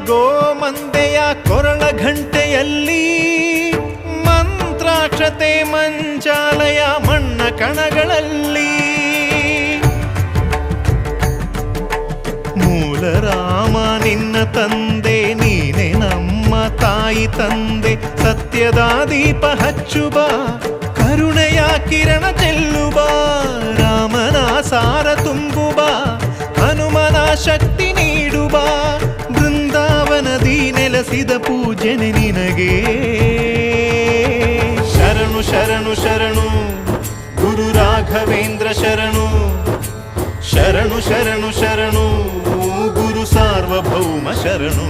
ಗೋಮಂದೆಯ ಕೊರಳ ಘಂಟೆಯಲ್ಲಿ ಮಂತ್ರಾಕ್ಷತೆ ಮಂಚಾಲಯ ಮಣ್ಣ ಕಣಗಳಲ್ಲಿ ಮೂಲ ರಾಮ ನಿನ್ನ ತಂದೆ ನೀನೆ ನಮ್ಮ ತಾಯಿ ತಂದೆ ಸತ್ಯದ ದೀಪ ಹಚ್ಚುಬ ಕರುಣೆಯ ಕಿರಣ ಚೆಲ್ಲುಬ ರಾಮನ ಸಾರ ತುಂಬುಬ ಹನುಮನ ಶಕ್ತಿ ನೀಡುಬ ಬೃಂದಾವನದಿ ನೆಲೆಸಿದ ಪೂಜನೆ ನಿನಗೆ ಶರಣು ಶರಣು ಶರಣು ಗುರು ರಾಘವೇಂದ್ರ ಶರಣು ಶರಣು ಶರಣು ಶರಣು ಗುರು ಸಾರ್ವಭೌಮ ಶರಣು